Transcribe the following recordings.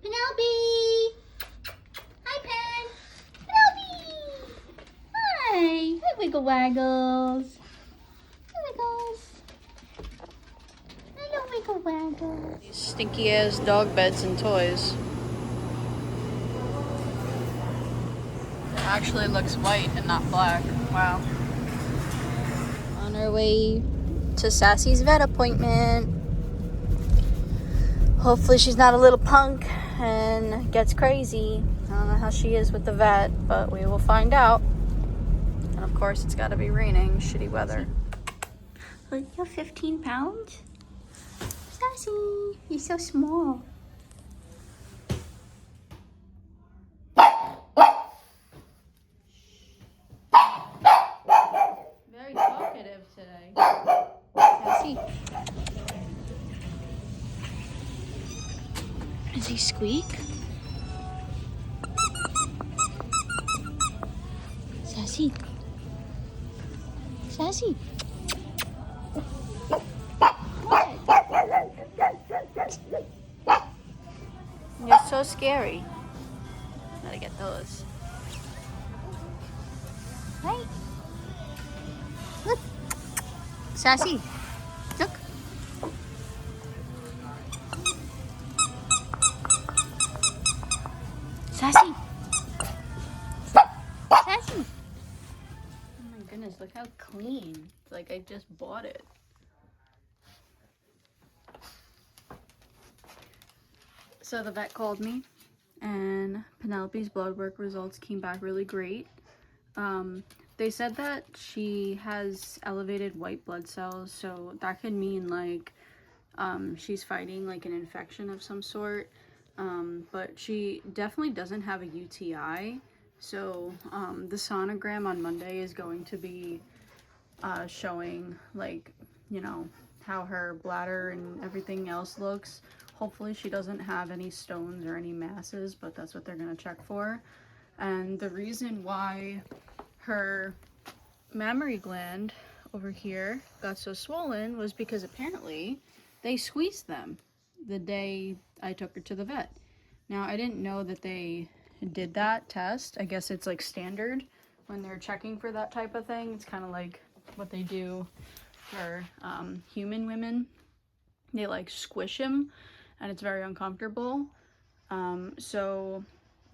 Penelope! Hi, Pen! Penelope! Hi! Hi, Wiggle Waggles! Hi, Wiggles! Hello, Wiggle Waggles! These stinky ass dog beds and toys. It actually looks white and not black. Wow. On our way to Sassy's vet appointment. Hopefully she's not a little punk and gets crazy. I don't know how she is with the vet, but we will find out. And of course it's gotta be raining, shitty weather. Look, you're 15 pounds? Sassy, you're so small. Very talkative today. Sassy. Does he squeak? Sassy. Sassy. You're so scary. Gotta get those. Right? Look. Sassy. Look. Sassy. Sassy. Oh my goodness, look how clean. Like I just bought it. So the vet called me and Penelope's blood work results came back really great. They said that she has elevated white blood cells, so that could mean like she's fighting like an infection of some sort. But she definitely doesn't have a UTI. So the sonogram on Monday is going to be showing like, you know, how her bladder and everything else looks. Hopefully she doesn't have any stones or any masses, but that's what they're going to check for. And the reason why her mammary gland over here got so swollen was because apparently they squeezed them the day I took her to the vet. Now, I didn't know that they did that test. I guess it's like standard when they're checking for that type of thing. It's kind of like what they do for human women. They like squish them and it's very uncomfortable. So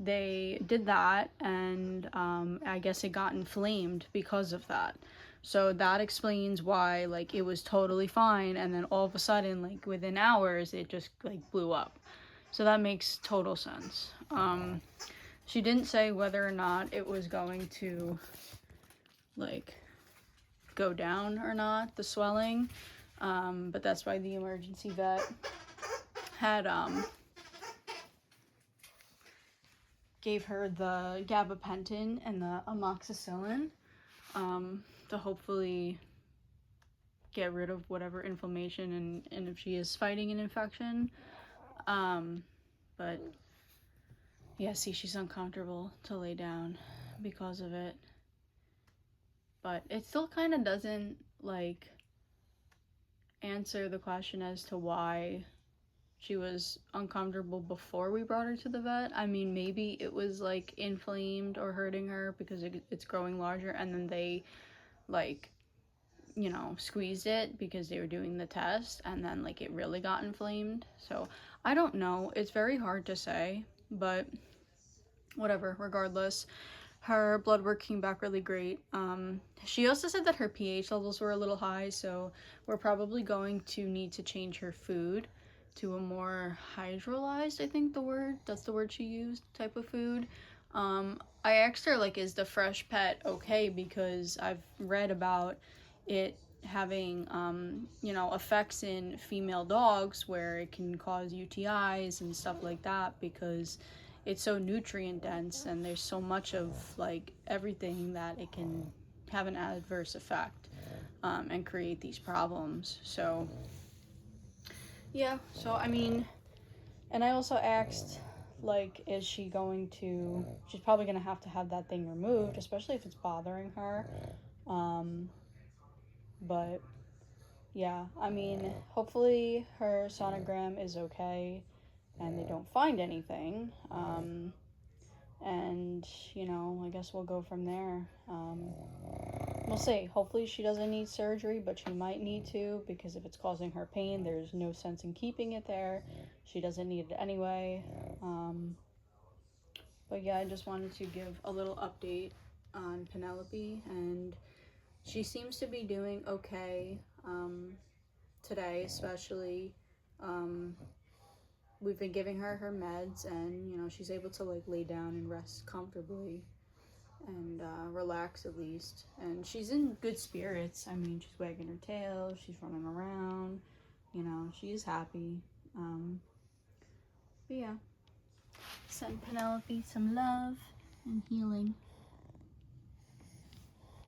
they did that and I guess it got inflamed because of that. So that explains why like it was totally fine and then all of a sudden like within hours it just like blew up. So that makes total sense. She didn't say whether or not it was going to like go down or not, the swelling, but that's why the emergency vet had gave her the gabapentin and the amoxicillin to hopefully get rid of whatever inflammation and if she is fighting an infection. But yeah, see, she's uncomfortable to lay down because of it. But it still kind of doesn't like answer the question as to why she was uncomfortable before we brought her to the vet. I mean, maybe it was like inflamed or hurting her because it's growing larger and then they like, you know, squeezed it because they were doing the test and then like it really got inflamed. So I don't know. It's very hard to say, but whatever, regardless. Her blood work came back really great. She also said that her pH levels were a little high, so we're probably going to need to change her food to a more hydrolyzed, I think that's the word she used, type of food. I asked her, like, is the fresh pet okay? Because I've read about it having, you know, effects in female dogs where it can cause UTIs and stuff like that because it's so nutrient dense and there's so much of like everything that it can have an adverse effect and create these problems. So yeah, so I mean, and I also asked like, is she going to, she's probably going to have that thing removed, especially if it's bothering her. But yeah, I mean, hopefully her sonogram is okay and they don't find anything. And, you know, I guess we'll go from there. We'll see. Hopefully she doesn't need surgery, but she might need to, because if it's causing her pain, there's no sense in keeping it there. She doesn't need it anyway. But yeah, I just wanted to give a little update on Penelope, and she seems to be doing okay today, especially. We've been giving her her meds, and you know, she's able to like lay down and rest comfortably and relax at least. And she's in good spirits. I mean, she's wagging her tail, she's running around, you know, she's happy. But yeah, send Penelope some love and healing.